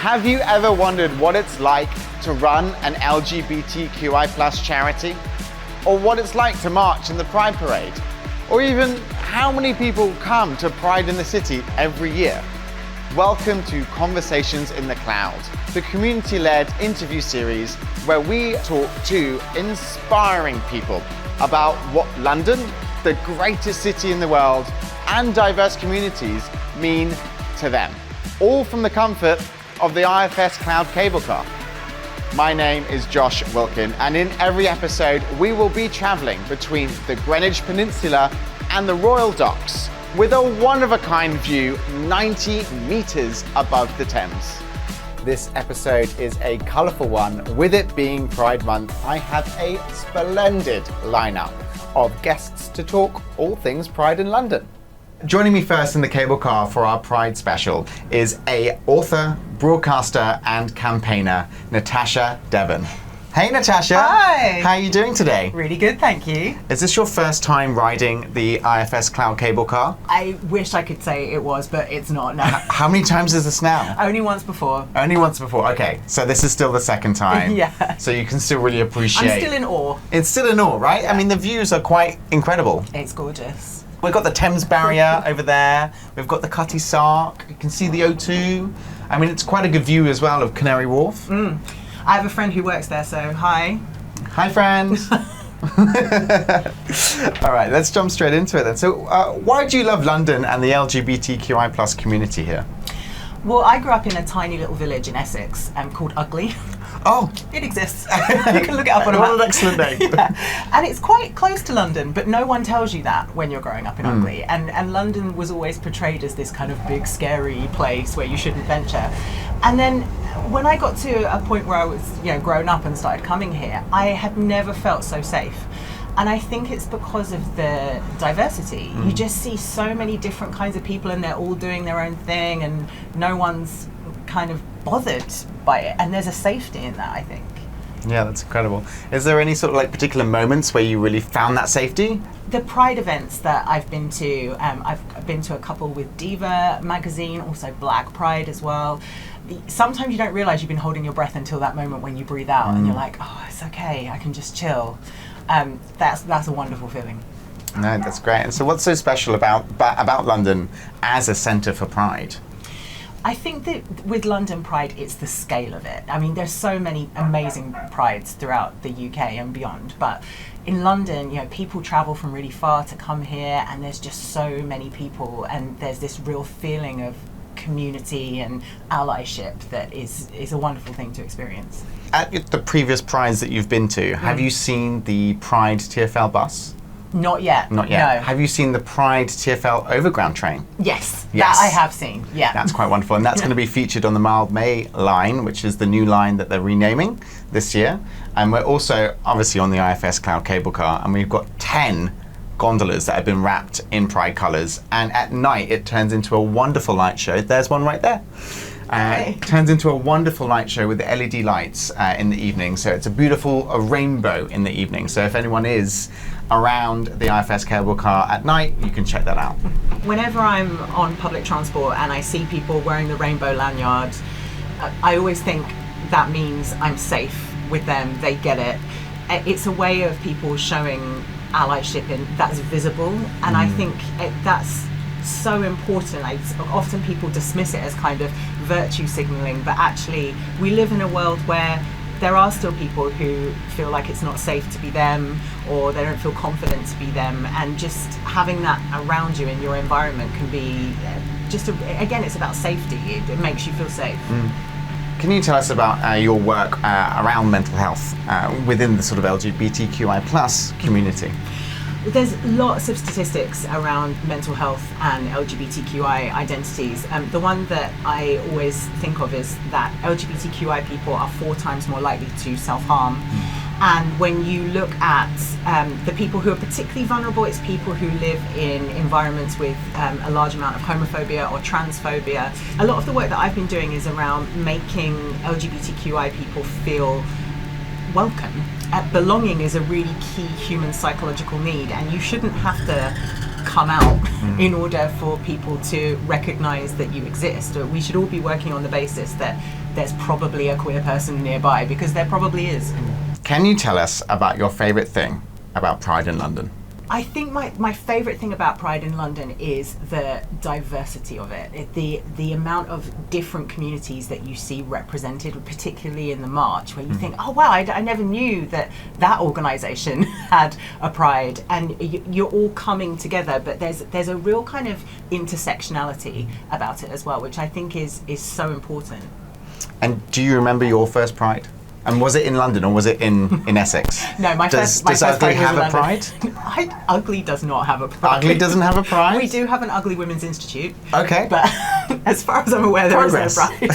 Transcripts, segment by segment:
Have you ever wondered what it's like to run an LGBTQI plus charity? Or what it's like to march in the Pride Parade? Or even how many people come to Pride in the City every year? Welcome to Conversations in the Cloud, the community-led interview series where we talk to inspiring people about what London, the greatest city in the world, and diverse communities mean to them. All from the comfort of the IFS Cloud cable car. My name is Josh Wilkin, and in every episode we will be travelling between the Greenwich Peninsula and the Royal Docks with a one-of-a-kind view 90 metres above the Thames. This episode is a colourful one. With it being Pride Month, I have a splendid lineup of guests to talk all things Pride in London. Joining me first in the cable car for our Pride special is a author, broadcaster and campaigner, Natasha Devon. Hey Natasha! Hi! How are you doing today? Really good, thank you. Is this your first time riding the IFS Cloud cable car? I wish I could say it was, but it's not, no. How many times is this now? Only once before. Only once before, okay. So this is still the second time. Yeah. So you can still really appreciate... I'm still in awe. It's still in awe, right? Yeah. I mean, the views are quite incredible. It's gorgeous. We've got the Thames barrier over there. We've got the Cutty Sark. You can see the O2. I mean, it's quite a good view as well of Canary Wharf. I have a friend who works there, so hi. Hi, friend. All right, let's jump straight into it then. So, why do you love London and the LGBTQI plus community here? Well, I grew up in a tiny little village in Essex called Ugly. Oh, it exists. You can look it up on a map. What an excellent name. Yeah. And it's quite close to London, but no one tells you that when you're growing up in Ugly. And London was always portrayed as this kind of big, scary place where you shouldn't venture. And then when I got to a point where I was, grown up and started coming here, I had never felt so safe. And I think it's because of the diversity. You just see so many different kinds of people and they're all doing their own thing and no one's kind of bothered by it. And there's a safety in that, I think. Yeah, that's incredible. Is there any sort of particular moments where you really found that safety? The Pride events that I've been to, I've been to a couple with Diva magazine, also Black Pride as well. Sometimes you don't realise you've been holding your breath until that moment when you breathe out and you're like, oh, it's okay, I can just chill. That's a wonderful feeling. No, that's great. And so what's so special about London as a centre for Pride? I think that with London Pride, it's the scale of it. I mean, there's so many amazing prides throughout the UK and beyond, but in London, people travel from really far to come here, and there's just so many people, and there's this real feeling of community and allyship that is a wonderful thing to experience. At the previous Prides that you've been to, have you seen the Pride TfL bus? Not yet. Not yet. No. Have you seen the Pride TfL Overground train? Yes, Yes. that I have seen, yeah. That's quite wonderful. And that's going to be featured on the Mild May line, which is the new line that they're renaming this year. And we're also obviously on the IFS Cloud cable car, and we've got 10 gondolas that have been wrapped in Pride colours. And at night, it turns into a wonderful light show. There's one right there. It turns into a wonderful light show with the LED lights in the evening. So it's a beautiful rainbow in the evening. So if anyone is around the IFS cable car at night, you can check that out. Whenever I'm on public transport and I see people wearing the rainbow lanyard, I always think that means I'm safe with them, they get it. It's a way of people showing allyship that's visible, and I think that's so important. Often people dismiss it as kind of virtue signalling, but actually we live in a world where there are still people who feel like it's not safe to be them, or they don't feel confident to be them, and just having that around you in your environment can be again, it's about safety. It makes you feel safe. Can you tell us about your work around mental health within the sort of LGBTQI plus community? There's lots of statistics around mental health and LGBTQI identities. The one that I always think of is that LGBTQI people are 4 times more likely to self-harm. And when you look at the people who are particularly vulnerable, it's people who live in environments with a large amount of homophobia or transphobia. A lot of the work that I've been doing is around making LGBTQI people feel welcome. Belonging is a really key human psychological need, and you shouldn't have to come out in order for people to recognise that you exist. We should all be working on the basis that there's probably a queer person nearby, because there probably is. Can you tell us about your favourite thing about Pride in London? I think my favourite thing about Pride in London is the diversity of it. The amount of different communities that you see represented, particularly in the march, where you think, oh wow, I never knew that organisation had a Pride, and you're all coming together, but there's a real kind of intersectionality about it as well, which I think is so important. And do you remember your first Pride? And was it in London or was it in Essex? No, my does first Ugly Pride have was a in Pride? London. Ugly does not have a Pride. Ugly doesn't have a Pride? We do have an Ugly Women's Institute. Okay. But as far as I'm aware, there is no Pride.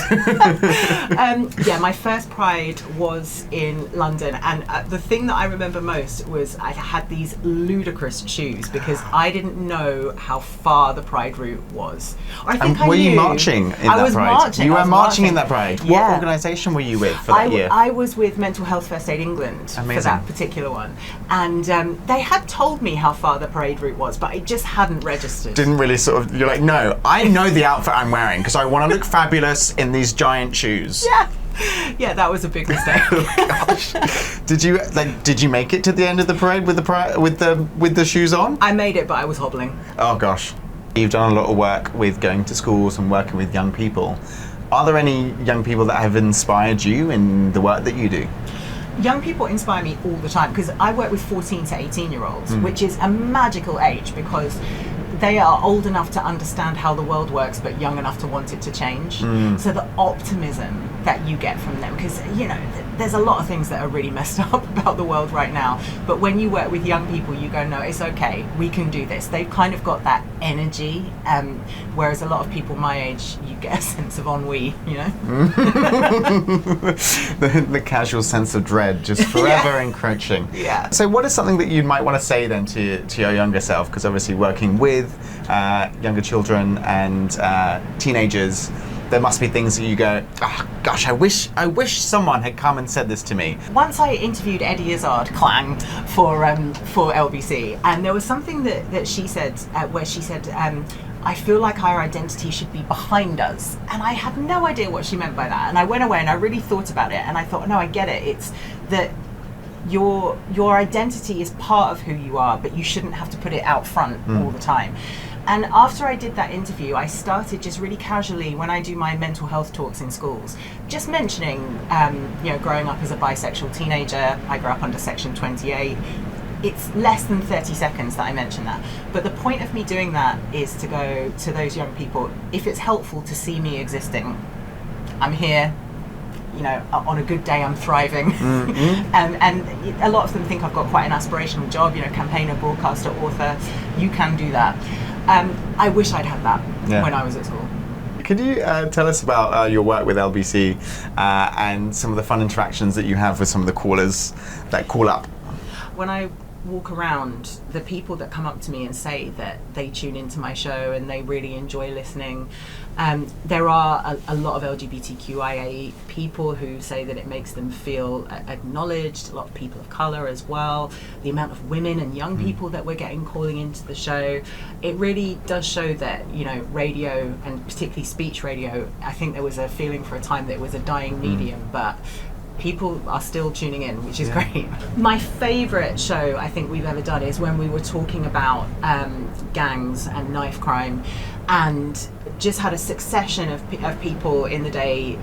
Yeah, my first Pride was in London, and the thing that I remember most was I had these ludicrous shoes because I didn't know how far the Pride route was. I think I were knew. You marching in that Pride? I was marching. You were I was marching in that Pride? Yeah. What organisation were you with for that year? I was with Mental Health First Aid England for that particular one, and they had told me how far the parade route was, but it just hadn't registered. Didn't really sort of, you're like, no, I know the outfit I'm wearing because I want to look fabulous in these giant shoes. Yeah, that was a big mistake. Oh, gosh. Did you make it to the end of the parade with the shoes on? I made it, but I was hobbling. Oh gosh. You've done a lot of work with going to schools and working with young people. Are there any young people that have inspired you in the work that you do? Young people inspire me all the time because I work with 14 to 18-year-olds, which is a magical age because they are old enough to understand how the world works but young enough to want it to change. So the optimism that you get from them, because there's a lot of things that are really messed up about the world right now, but when you work with young people you go, no, it's okay, we can do this. They've kind of got that energy, whereas a lot of people my age, you get a sense of ennui, the casual sense of dread just forever encroaching. Yeah. So what is something that you might want to say then to your younger self, because obviously working with younger children and teenagers, there must be things that you go, oh, gosh, I wish someone had come and said this to me. Once I interviewed Eddie Izzard, clang, for LBC, and there was something that she said, where she said, I feel like our identity should be behind us. And I had no idea what she meant by that. And I went away and I really thought about it, and I thought, no, I get it. It's that your identity is part of who you are, but you shouldn't have to put it out front all the time. And after I did that interview, I started just really casually, when I do my mental health talks in schools, just mentioning, growing up as a bisexual teenager. I grew up under Section 28. It's less than 30 seconds that I mention that. But the point of me doing that is to go to those young people, if it's helpful to see me existing, I'm here. On a good day, I'm thriving. And a lot of them think I've got quite an aspirational job, campaigner, broadcaster, author. You can do that. I wish I'd had that when I was at school. Could you tell us about your work with LBC and some of the fun interactions that you have with some of the callers that call up? When I walk around, the people that come up to me and say that they tune into my show and they really enjoy listening, there are a lot of LGBTQIA people who say that it makes them feel acknowledged, a lot of people of colour as well, the amount of women and young people that we're getting calling into the show. It really does show that, radio, and particularly speech radio, I think there was a feeling for a time that it was a dying medium, but people are still tuning in, which is great. My favourite show I think we've ever done is when we were talking about gangs and knife crime, and just had a succession of people in the day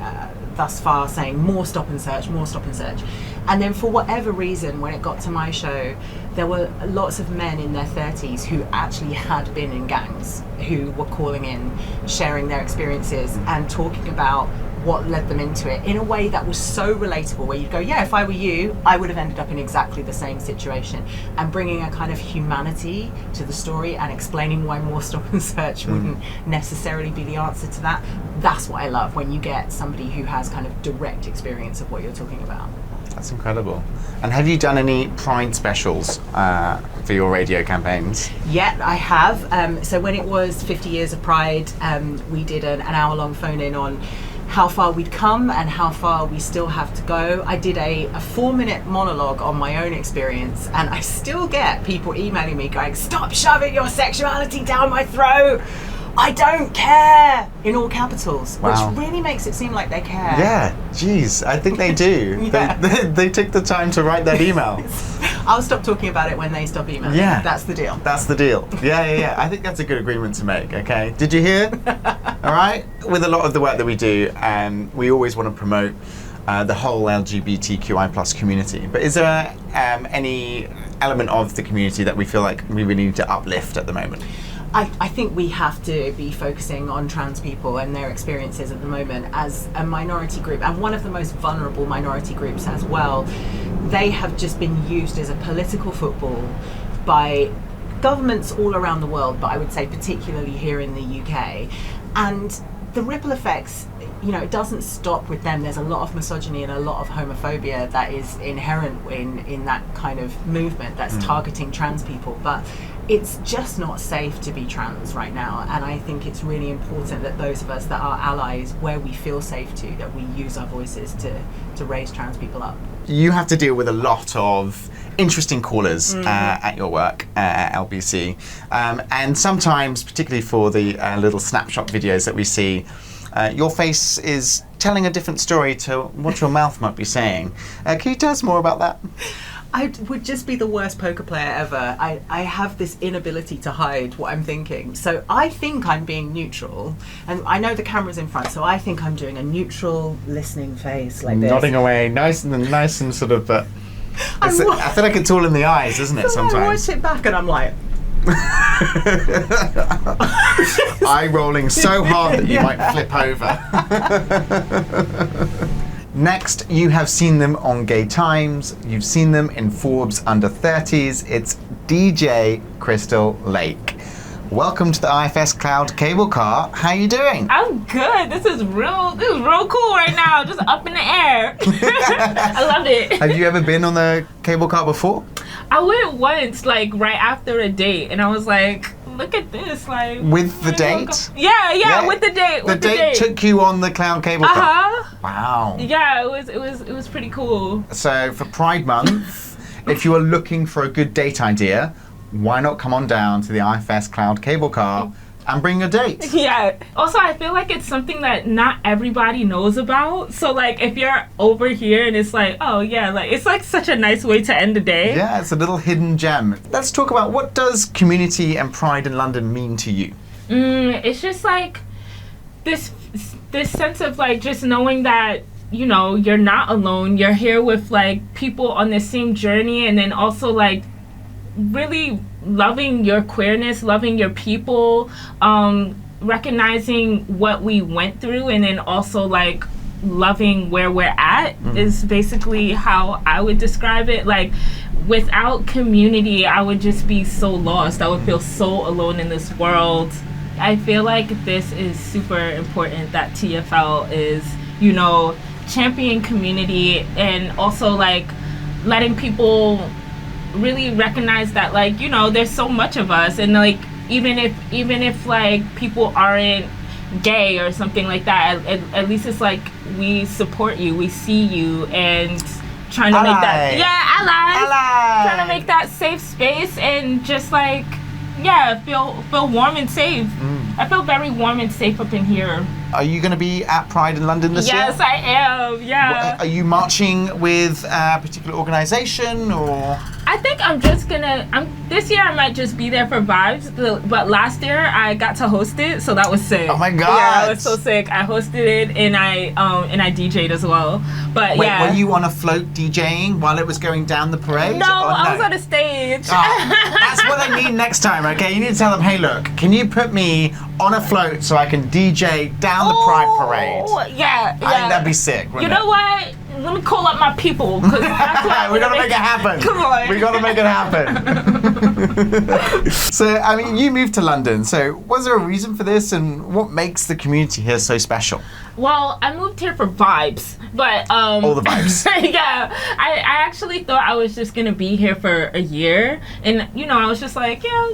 thus far saying more stop and search, more stop and search. And then for whatever reason, when it got to my show, there were lots of men in their 30s who actually had been in gangs, who were calling in, sharing their experiences and talking about what led them into it in a way that was so relatable, where you'd go, yeah, if I were you, I would have ended up in exactly the same situation, and bringing a kind of humanity to the story and explaining why more stop and search wouldn't necessarily be the answer to that. That's what I love, when you get somebody who has kind of direct experience of what you're talking about. That's incredible. And have you done any Pride specials for your radio campaigns? Yeah, I have. So when it was 50 years of Pride, we did an hour-long phone-in on how far we'd come and how far we still have to go. I did a 4-minute monologue on my own experience, and I still get people emailing me going, "Stop shoving your sexuality down my throat. I don't care," in all capitals, Wow. which really makes it seem like they care. Yeah, geez, I think they do. Yeah. They took the time to write that email. I'll stop talking about it when they stop emailing. Yeah. That's the deal. That's the deal. Yeah. I think that's a good agreement to make, okay? Did you hear? All right? With a lot of the work that we do, we always want to promote the whole LGBTQI plus community. But is there any element of the community that we feel like we really need to uplift at the moment? I think we have to be focusing on trans people and their experiences at the moment as a minority group, and one of the most vulnerable minority groups as well. They have just been used as a political football by governments all around the world, but I would say particularly here in the UK. And the ripple effects, it doesn't stop with them. There's a lot of misogyny and a lot of homophobia that is inherent in that kind of movement that's targeting trans people. But it's just not safe to be trans right now, and I think it's really important that those of us that are allies, where we feel safe to, that we use our voices to raise trans people up. You have to deal with a lot of interesting callers at your work at LBC, and sometimes, particularly for the little snapshot videos that we see, your face is telling a different story to what your mouth might be saying. Can you tell us more about that? I would just be the worst poker player ever. I have this inability to hide what I'm thinking. So I think I'm being neutral, and I know the camera's in front, so I think I'm doing a neutral listening face like this. Nodding away, nice and sort of. I feel like it's all in the eyes, isn't it? So Sometimes. I watch it back and I'm like. Eye rolling so hard that you might flip over. Next, you have seen them on Gay Times. You've seen them in Forbes Under 30s. It's DJ Crystal Lake. Welcome to the IFS Cloud Cable Car. How are you doing? I'm good. This is real cool right now. Just up in the air. I love it. Have you ever been on the cable car before? I went once, like right after a date, and I was like, look at this, like With the date? Yeah, with the date. The date took you on the cloud cable car. Uh-huh. Wow. Yeah, it was pretty cool. So for Pride Month, if you are looking for a good date idea, why not come on down to the IFS Cloud Cable Car and bring your date? Yeah. Also, I feel like it's something that not everybody knows about. So, like, if you're over here and it's like, oh, yeah, like, it's like such a nice way to end the day. Yeah, it's a little hidden gem. Let's talk about, what does community and Pride in London mean to you? It's just like this sense of like just knowing that, you're not alone. You're here with like people on the same journey, and then also like really loving your queerness, loving your people, recognizing what we went through, and then also like loving where we're at is basically how I would describe it. Like, without community, I would just be so lost. I would feel so alone in this world. I feel like this is super important that TFL is, championing community, and also like letting people really recognize that, like, there's so much of us, and like even if like people aren't gay or something like that, at least it's like we support you, we see you, and trying to make that allies, trying to make that safe space, and just like feel warm and safe. I feel very warm and safe up in here. Are you going to be at Pride in London this year? Yes, I am. Yeah. Are you marching with a particular organisation, or? I think I'm just gonna. This year I might just be there for vibes. But last year I got to host it, so that was sick. Oh my god! Yeah, it was so sick. I hosted it, and I DJ'd as well. But wait, yeah. were you on a float DJing while it was going down the parade? No, I was on a stage. Oh, that's what I need next time. Okay, you need to tell them, hey, look, can you put me on a float so I can DJ down the Pride parade? Yeah. I think that'd be sick. You know what? Let me call up my people, because that's what we gotta make it happen. Come on. We gotta make it happen. So, I mean, you moved to London. So, was there a reason for this, and what makes the community here so special? Well, I moved here for vibes, but All the vibes. yeah, I actually thought I was just gonna be here for a year, and I was just like, yeah,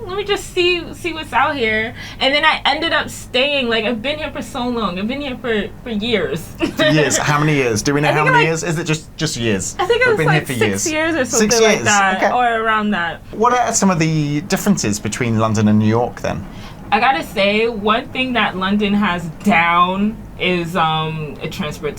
let me just see what's out here, and then I ended up staying. Like, I've been here for so long. I've been here for years. Years? How many years? Do we know how many like, years? Is it just years? I think it was been like here for 6 years or something 6 like years. that, Okay. or around that. What are some of the differences between London and New York then? I gotta say, one thing that London has down is transport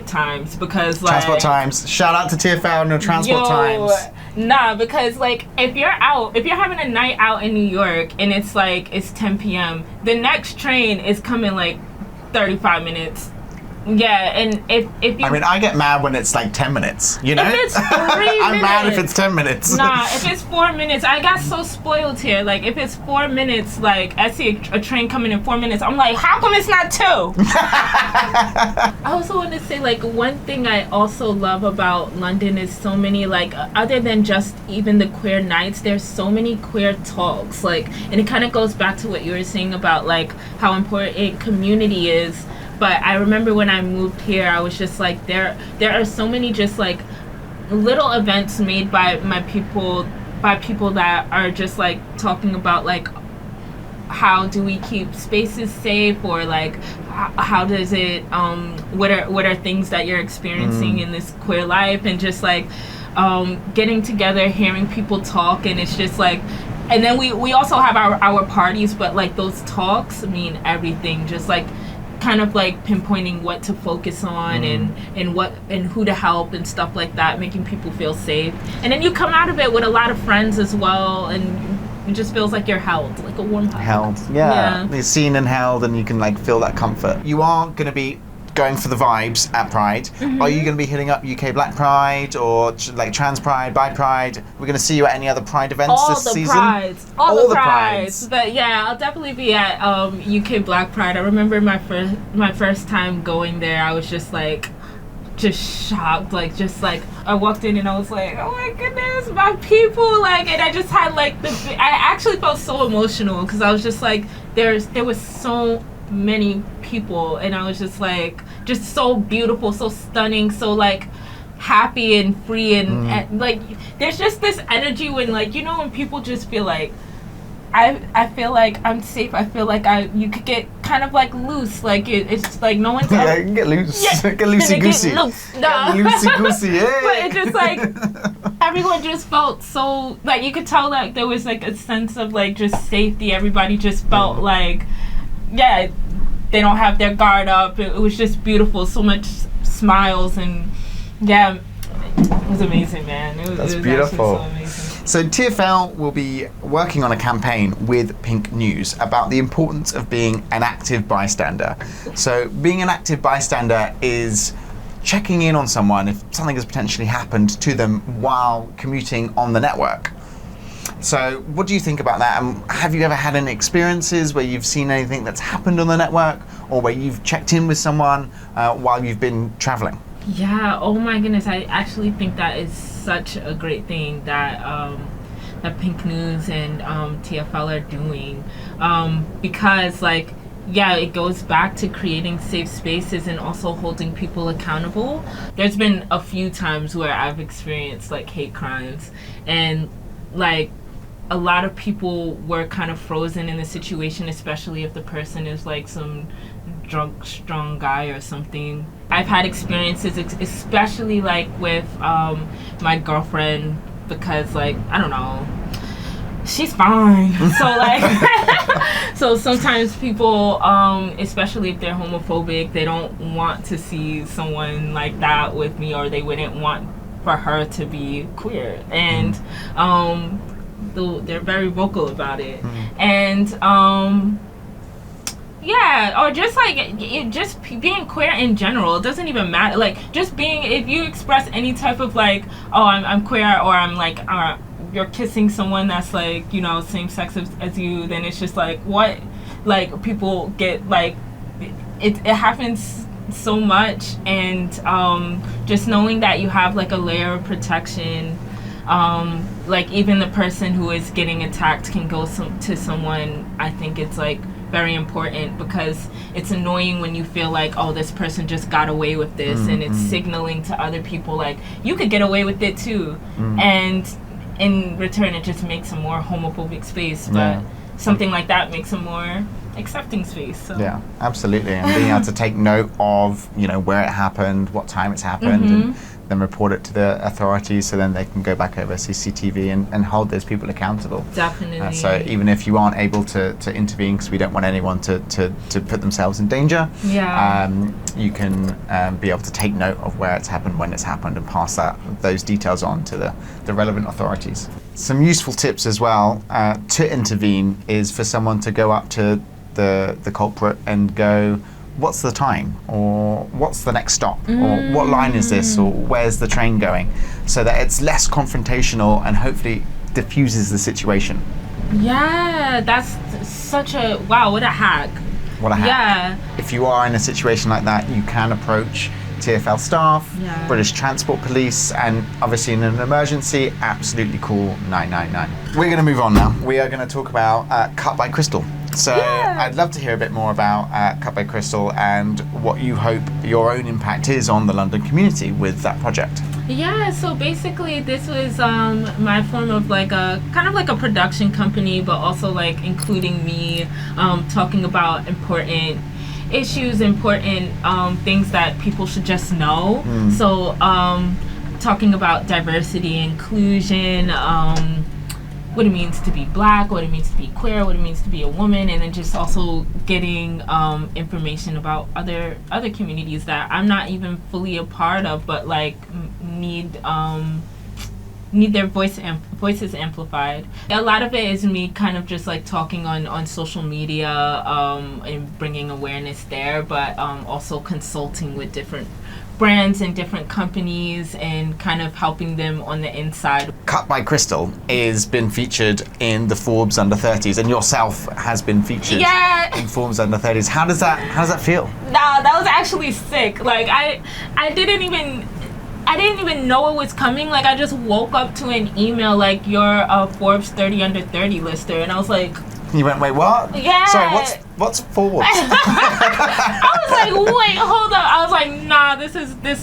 times, because like Transport times. Shout out to TFL and your transport times. Nah, because like if you're having a night out in New York and it's 10 p.m., the next train is coming like 35 minutes. Yeah, and if you... I mean, I get mad when it's like 10 minutes, you know? If it's 3 I'm mad if minutes. it's 10 minutes. Nah, if it's 4 minutes, I got so spoiled here. Like, if it's 4 minutes, like, I see a train coming in 4 minutes, I'm like, how come it's not 2? I also want to say, like, one thing I also love about London is so many, like, other than just even the queer nights, there's so many queer talks. Like, and it kind of goes back to what you were saying about, like, how important community is. But I remember when I moved here, I was just like, there are so many just like little events made by people that are just like talking about like how do we keep spaces safe, or like how does it what are things that you're experiencing in this queer life, and just like getting together, hearing people talk, and it's just like. And then we also have our parties, but like those talks mean everything, just like kind of like pinpointing what to focus on and what and who to help and stuff like that, making people feel safe. And then you come out of it with a lot of friends as well, and it just feels like you're held, like a warm hug. Held, yeah. You're seen and held, and you can like feel that comfort. You are going to be going for the vibes at Pride. Are you going to be hitting up UK Black Pride or like Trans Pride, Bi Pride? We're going to see you at any other Pride events this season? All the prides. But yeah, I'll definitely be at UK Black Pride. I remember my first time going there, I was just shocked, like just like I walked in and I was like, oh my goodness, my people, like, and I just had like I actually felt so emotional because I was just like there was so many people, and I was just like, just so beautiful, so stunning, so like happy and free, and like there's just this energy when like when people just feel like I feel like I'm safe. I feel like you could get kind of like loose, like it's like no one's yeah, you can get loose, get loosey goosey, loosey goosey, yeah. But it just like everyone just felt so like you could tell like there was like a sense of like just safety. Everybody just felt like they don't have their guard up. It was just beautiful. So much smiles, and it was amazing, man. That's it was beautiful. So amazing. So TFL will be working on a campaign with Pink News about the importance of being an active bystander. So being an active bystander is checking in on someone if something has potentially happened to them while commuting on the network. So what do you think about that? Have you ever had any experiences where you've seen anything that's happened on the network, or where you've checked in with someone while you've been traveling? Yeah, oh my goodness, I actually think that is such a great thing that that Pink News and TFL are doing, because like it goes back to creating safe spaces and also holding people accountable. There's been a few times where I've experienced like hate crimes, and like a lot of people were kind of frozen in the situation, especially if the person is like some drunk, strong guy or something. I've had experiences, especially like with my girlfriend, because like, I don't know, she's fine. So like, so sometimes people, especially if they're homophobic, they don't want to see someone like that with me, or they wouldn't want for her to be queer. And they're very vocal about it. And or just like just being queer in general, it doesn't even matter. Like just being, if you express any type of like, oh, I'm queer, or I'm like you're kissing someone that's like same sex as you, then it's just like what, like people get like it happens so much. And just knowing that you have like a layer of protection, like even the person who is getting attacked can go to someone, I think it's like very important, because it's annoying when you feel like, oh, this person just got away with this, and it's signaling to other people like, you could get away with it too. And in return, it just makes a more homophobic space. But something like that makes a more accepting space. So. Yeah, absolutely. And being able to take note of, where it happened, what time it's happened, and then report it to the authorities, so then they can go back over CCTV and hold those people accountable. Definitely. So even if you aren't able to intervene, because we don't want anyone to put themselves in danger, you can be able to take note of where it's happened, when it's happened, and pass those details on to the relevant authorities. Some useful tips as well to intervene is for someone to go up to the culprit and go, what's the time, or what's the next stop, or what line is this, or where's the train going, so that it's less confrontational and hopefully diffuses the situation. Yeah, that's such a, wow, what a hack. What a hack. Yeah. If you are in a situation like that, you can approach TfL staff, British Transport Police, and obviously in an emergency, absolutely call 999. We're going to move on now. We are going to talk about Cut by Crystal. So I'd love to hear a bit more about Cut by Crystal and what you hope your own impact is on the London community with that project. Yeah, so basically this was my form of like a kind of like a production company, but also like including me talking about important issues, important things that people should just know. So talking about diversity, inclusion, what it means to be black, what it means to be queer, what it means to be a woman, and then just also getting information about other communities that I'm not even fully a part of, but like need their voices amplified. A lot of it is me kind of just like talking on social media and bringing awareness there, but also consulting with different brands and different companies and kind of helping them on the inside. Cut by Crystal has been featured in the Forbes Under 30s, and yourself has been featured in Forbes Under 30s. How does that feel? Nah, that was actually sick. Like I didn't even know it was coming. Like I just woke up to an email like, you're a Forbes 30 Under 30 lister, and I was like, you went, wait, what? Yeah. Sorry, what's Forbes? I was like, wait, hold up. I was like, nah, this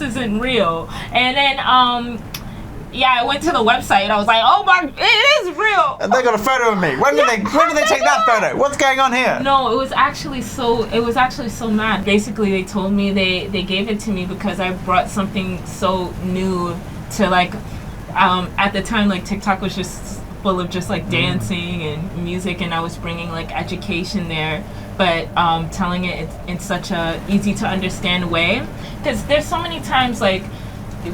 isn't real. And then I went to the website and I was like, oh my, it is real. And they got a photo of me. When did they take that photo? What's going on here? No, it was actually so mad. Basically, they told me they gave it to me because I brought something so new to like, at the time, like TikTok was just full of just like dancing and music, and I was bringing like education there, but telling it in such a easy to understand way, because there's so many times like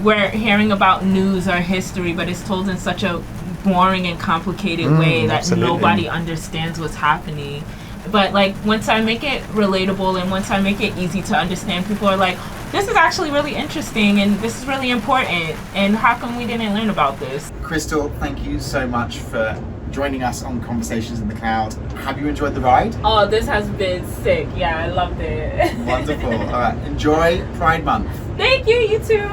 we're hearing about news or history, but it's told in such a boring and complicated way that nobody understands what's happening. But like once I make it relatable and once I make it easy to understand, people are like, this is actually really interesting and this is really important, and how come we didn't learn about this? Crystal, thank you so much for joining us on Conversations in the Cloud. Have you enjoyed the ride? Oh, this has been sick. Yeah, I loved it. Wonderful. All right, enjoy Pride Month. Thank you, you too.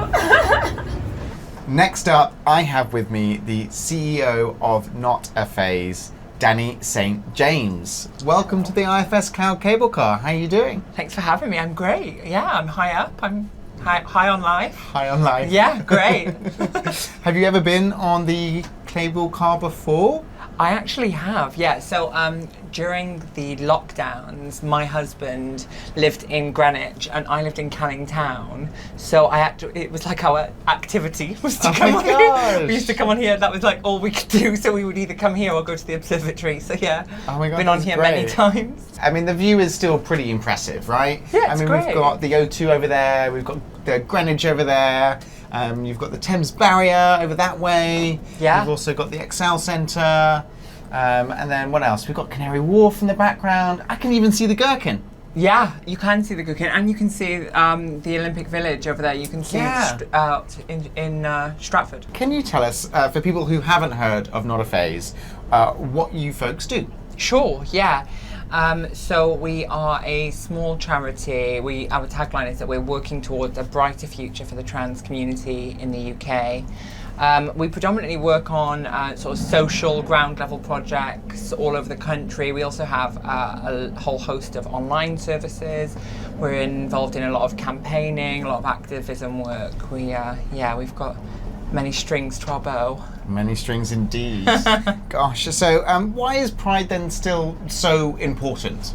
Next up, I have with me the CEO of Not a Phase, Danny St. James. Welcome to the IFS Cloud Cable Car. How are you doing? Thanks for having me. I'm great. Yeah, I'm high up. I'm high on life. High on life. Yeah, great. Have you ever been on the cable car before? I actually have, yeah. So during the lockdowns, my husband lived in Greenwich and I lived in Canning Town. So it was like our activity was to come on here. We used to come on here, that was like all we could do. So we would either come here or go to the observatory. So yeah, been on here many times. I mean, the view is still pretty impressive, right? Yeah, it's great. We've got the O2 over there, we've got the Greenwich over there. You've got the Thames Barrier over that way. Yeah. You've also got the Excel Centre. And then what else? We've got Canary Wharf in the background. I can even see the Gherkin. Yeah, you can see the Gherkin, and you can see the Olympic Village over there. You can see it out in Stratford. Can you tell us, for people who haven't heard of Not a Phase, what you folks do? Sure, yeah. So we are a small charity. Our tagline is that we're working towards a brighter future for the trans community in the UK. We predominantly work on sort of social ground level projects all over the country. We also have a whole host of online services. We're involved in a lot of campaigning, a lot of activism work. We've got many strings to our bow. Many strings indeed. Gosh, so why is Pride then still so important?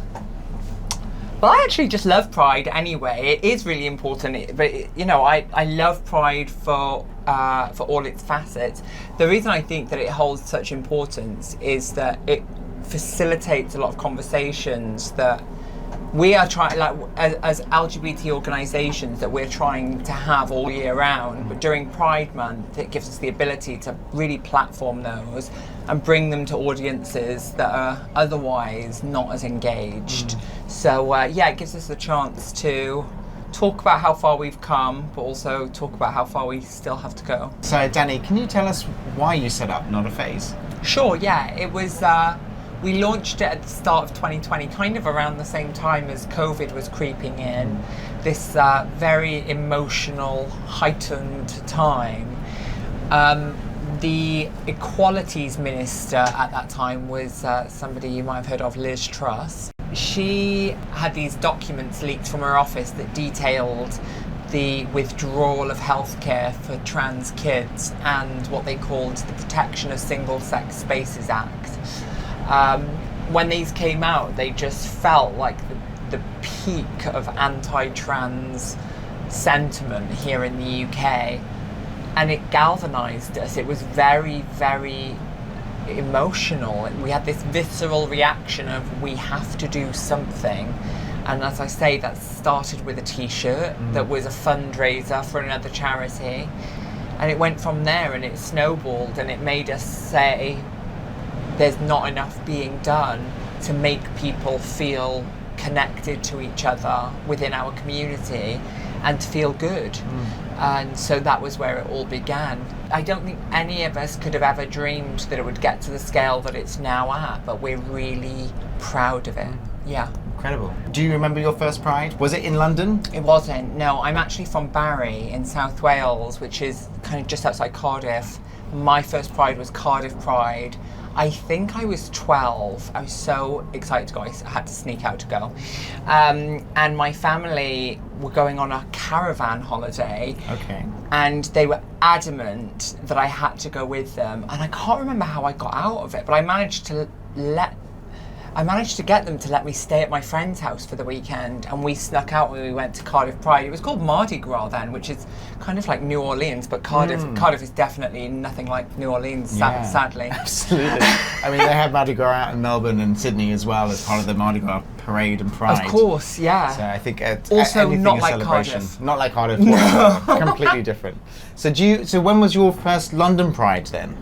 Well, I actually just love Pride anyway. It is really important, but I love Pride for all its facets. The reason I think that it holds such importance is that it facilitates a lot of conversations that we are trying, like as LGBT organisations, that we're trying to have all year round. But during Pride Month, it gives us the ability to really platform those and bring them to audiences that are otherwise not as engaged. So it gives us the chance to talk about how far we've come, but also talk about how far we still have to go. So Danny, can you tell us why you set up Not a Phase? Sure, yeah. It was, we launched it at the start of 2020, kind of around the same time as COVID was creeping in. This very emotional, heightened time. The Equalities Minister at that time was somebody you might have heard of, Liz Truss. She had these documents leaked from her office that detailed the withdrawal of healthcare for trans kids and what they called the Protection of Single-Sex Spaces Act. When these came out, they just felt like the peak of anti-trans sentiment here in the UK, and it galvanised us. It was very, very emotional. We had this visceral reaction of we have to do something. And as I say, that started with a t-shirt that was a fundraiser for another charity, and it went from there, and it snowballed, and it made us say there's not enough being done to make people feel connected to each other within our community and to feel good. And so that was where it all began. I don't think any of us could have ever dreamed that it would get to the scale that it's now at, but we're really proud of it. Yeah. Incredible. Do you remember your first Pride? Was it in London? It wasn't. No, I'm actually from Barry in South Wales, which is kind of just outside Cardiff. My first Pride was Cardiff Pride. I think I was 12. I was so excited to go. I had to sneak out to go. And my family were going on a caravan holiday. Okay. And they were adamant that I had to go with them. And I can't remember how I got out of it, but I managed to get them to let me stay at my friend's house for the weekend, and we snuck out when we went to Cardiff Pride. It was called Mardi Gras then, which is kind of like New Orleans, but Cardiff is definitely nothing like New Orleans, sadly. Absolutely. I mean, they have Mardi Gras out in Melbourne and Sydney as well as part of the Mardi Gras parade and Pride. Of course, yeah. So I think also anything not is like celebration. Cardiff. Not like Cardiff. No. Completely different. So when was your first London Pride then?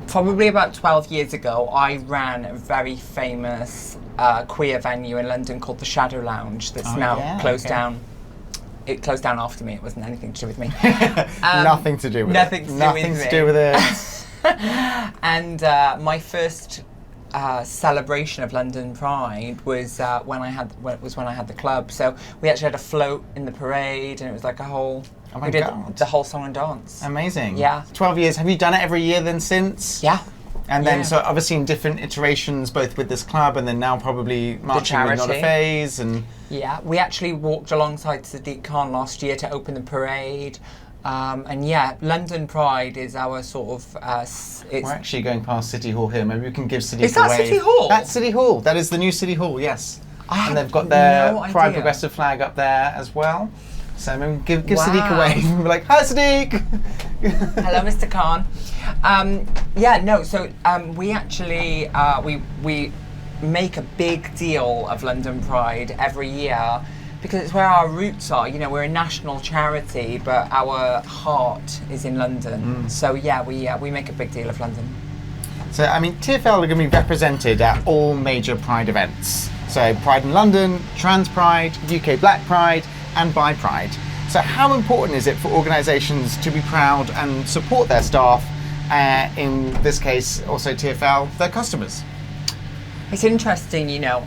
Probably about 12 years ago, I ran a very famous queer venue in London called the Shadow Lounge that's now closed down. It closed down after me. It wasn't anything to do with me. Nothing to do with nothing it. To Nothing to do with it. And my first celebration of London Pride was when I had the club. So we actually had a float in the parade, and it was like a whole. Oh my we did God. the whole song and dance. Amazing. Yeah. 12 years. Have you done it every year then since? Yeah. And then, so obviously in different iterations, both with this club and then now probably marching with Not a Phase. And yeah, we actually walked alongside Sadiq Khan last year to open the parade. And yeah, London Pride is our sort of... we're actually going past City Hall here. Maybe we can give Sadiq a wave. Is that City Hall? That's City Hall. That is the new City Hall, yes. And they've got their no Pride idea. Progressive flag up there as well. So maybe give Sadiq a wave. We're like, hi Sadiq! Hello, Mr. Khan. We actually, we make a big deal of London Pride every year because it's where our roots are. You know, we're a national charity, but our heart is in London. So yeah, we make a big deal of London. So, I mean, TfL are going to be represented at all major Pride events. So Pride in London, Trans Pride, UK Black Pride, and Bi Pride. So how important is it for organisations to be proud and support their staff, in this case also TfL, their customers? It's interesting, you know,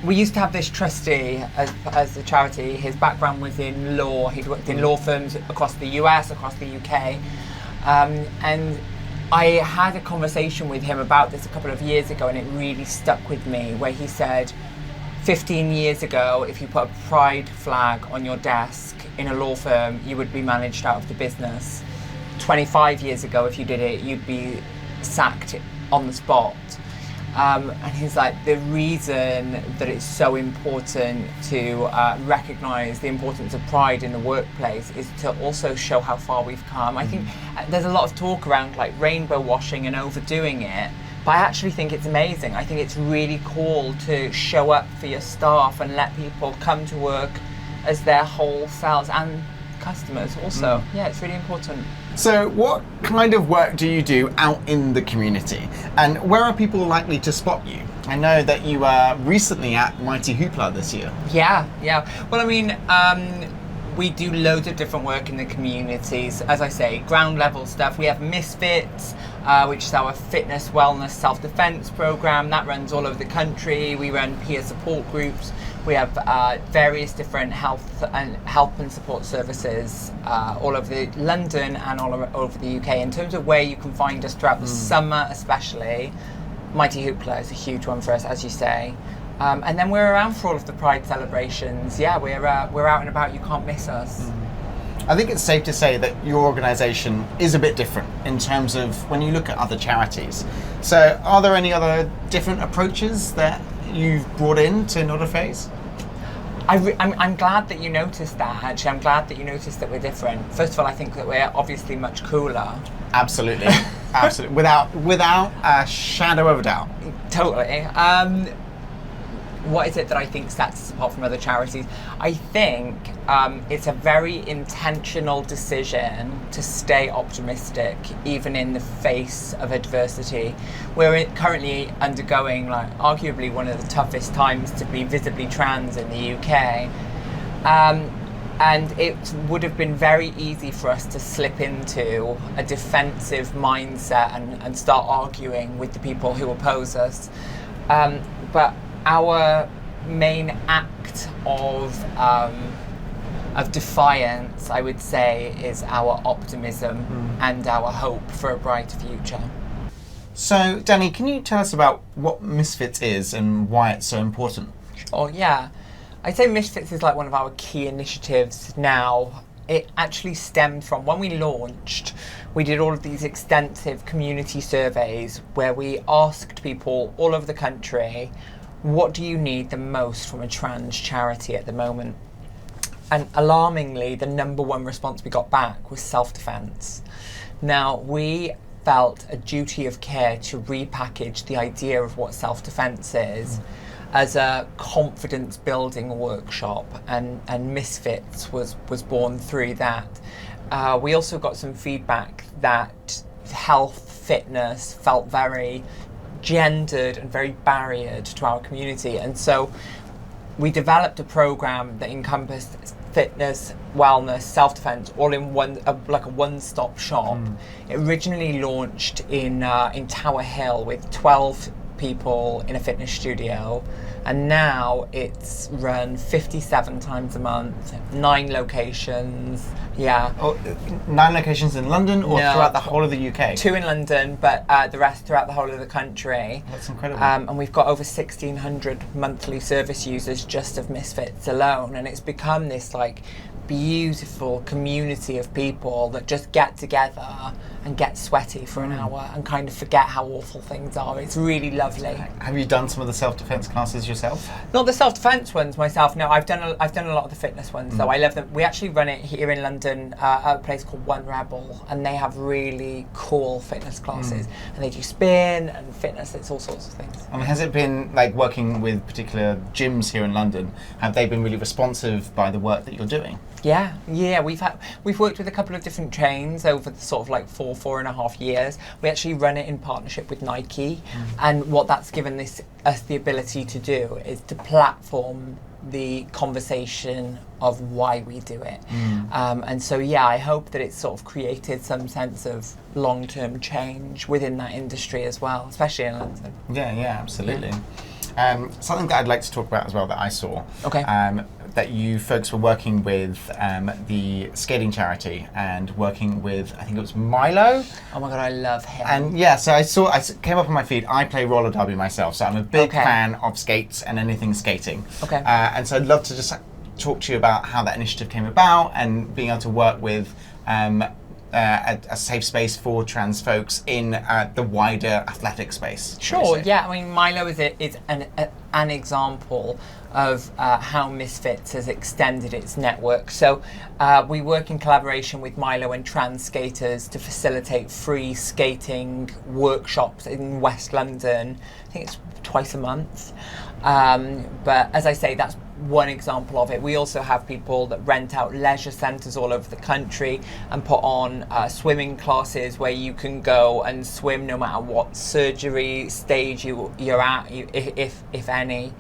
we used to have this trustee as the charity. His background was in law. He'd worked in law firms across the US, across the UK. And I had a conversation with him about this a couple of years ago, and it really stuck with me, where he said, 15 years ago, if you put a pride flag on your desk in a law firm, you would be managed out of the business. 25 years ago, if you did it, you'd be sacked on the spot. And he's like, the reason that it's so important to recognise the importance of pride in the workplace is to also show how far we've come. I think there's a lot of talk around like rainbow washing and overdoing it, but I actually think it's amazing. I think it's really cool to show up for your staff and let people come to work as their whole selves, and customers also. Yeah, it's really important. So what kind of work do you do out in the community, and where are people likely to spot you? I know that you were recently at Mighty Hoopla this year. Yeah. Well, I mean, we do loads of different work in the communities. As I say, ground level stuff. We have Misfits, which is our fitness, wellness, self-defense program that runs all over the country. We run peer support groups. We have various different health and support services all over London and all over the UK. In terms of where you can find us throughout the summer, especially, Mighty Hoopla is a huge one for us, as you say. And then we're around for all of the Pride celebrations. Yeah, we're out and about. You can't miss us. I think it's safe to say that your organisation is a bit different in terms of when you look at other charities. So are there any other different approaches that you've brought into Not a Phase? I'm glad that you noticed that, actually. I'm glad that you noticed that we're different. First of all, I think that we're obviously much cooler. Absolutely. Absolutely. Without a shadow of a doubt. Totally. What is it that I think sets us apart from other charities? I think it's a very intentional decision to stay optimistic, even in the face of adversity. We're currently undergoing, like, arguably one of the toughest times to be visibly trans in the UK. And it would have been very easy for us to slip into a defensive mindset and start arguing with the people who oppose us. But our main act of defiance, I would say, is our optimism and our hope for a brighter future. So, Danny, can you tell us about what Misfits is and why it's so important? Sure, yeah. I'd say Misfits is like one of our key initiatives now. It actually stemmed from when we launched. We did all of these extensive community surveys where we asked people all over the country, what do you need the most from a trans charity at the moment? And alarmingly, the number one response we got back was self-defense. Now, we felt a duty of care to repackage the idea of what self-defense is as a confidence building workshop, and Misfits was born through that. We also got some feedback that health, fitness felt very gendered and very barriered to our community, and so we developed a program that encompassed fitness, wellness, self-defense, all in one, like a one-stop shop. It originally launched in Tower Hill with 12 people in a fitness studio, and now it's run 57 times a month, 9 locations. Yeah. 9 locations in London, or throughout the whole of the UK? 2 in London, but the rest throughout the whole of the country. That's incredible. And we've got over 1,600 monthly service users just of Misfits alone, and it's become this like beautiful community of people that just get together and get sweaty for an hour and kind of forget how awful things are. It's really lovely. Have you done some of the self-defense classes yourself? Not the self-defense ones myself. No, I've done a lot of the fitness ones. So I love them. We actually run it here in London at a place called One Rebel, and they have really cool fitness classes, and they do spin and fitness. It's all sorts of things. And has it been like working with particular gyms here in London? Have they been really responsive by the work that you're doing? Yeah. We've worked with a couple of different chains over the sort of like 4.5 years. We actually run it in partnership with Nike, and what that's given us the ability to do is to platform the conversation of why we do it. And so I hope that it's sort of created some sense of long-term change within that industry as well, especially in London. Yeah, absolutely. Something that I'd like to talk about as well that I saw. Okay. That you folks were working with the skating charity and working with, I think it was Milo. Oh my God, I love him. And yeah, so I came up on my feed. I play roller derby myself, so I'm a big fan of skates and anything skating. Okay. And so I'd love to just talk to you about how that initiative came about and being able to work with a safe space for trans folks in the wider athletic space. Sure, yeah. I mean, Milo is an example of how Misfits has extended its network. So we work in collaboration with Milo and trans skaters to facilitate free skating workshops in West London. I think it's twice a month. But as I say, that's one example of it. We also have people that rent out leisure centres all over the country and put on swimming classes where you can go and swim no matter what surgery stage you're at, if any.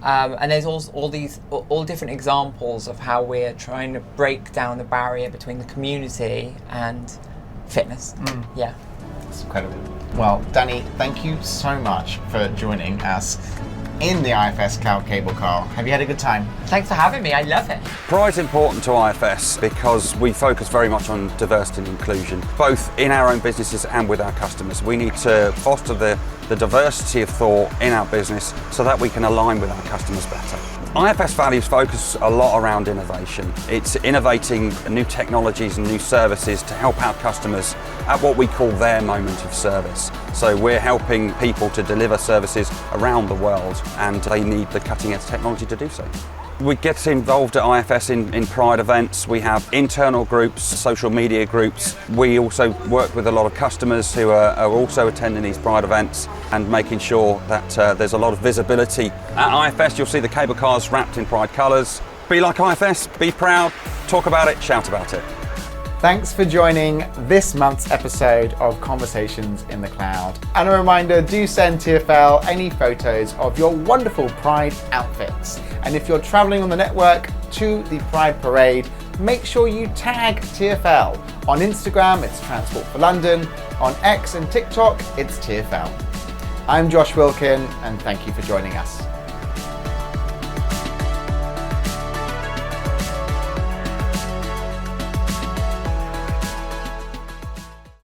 And there's all different examples of how we're trying to break down the barrier between the community and fitness. Yeah. That's incredible. Well, Danny, thank you so much for joining us in the IFS Cloud Cable Car. Have you had a good time? Thanks for having me. I love it. Pride's important to IFS because we focus very much on diversity and inclusion, both in our own businesses and with our customers. We need to foster the diversity of thought in our business so that we can align with our customers better. IFS values focus a lot around innovation. It's innovating new technologies and new services to help our customers at what we call their moment of service. So we're helping people to deliver services around the world and they need the cutting edge technology to do so. We get involved at IFS in Pride events. We have internal groups, social media groups. We also work with a lot of customers who are also attending these Pride events and making sure that there's a lot of visibility. At IFS, you'll see the cable cars wrapped in Pride colours. Be like IFS, be proud, talk about it, shout about it. Thanks for joining this month's episode of Conversations in the Cloud. And a reminder, do send TfL any photos of your wonderful Pride outfits. And if you're traveling on the network to the Pride Parade, make sure you tag TfL. On Instagram, it's Transport for London. On X and TikTok, it's TfL. I'm Josh Wilkin, and thank you for joining us.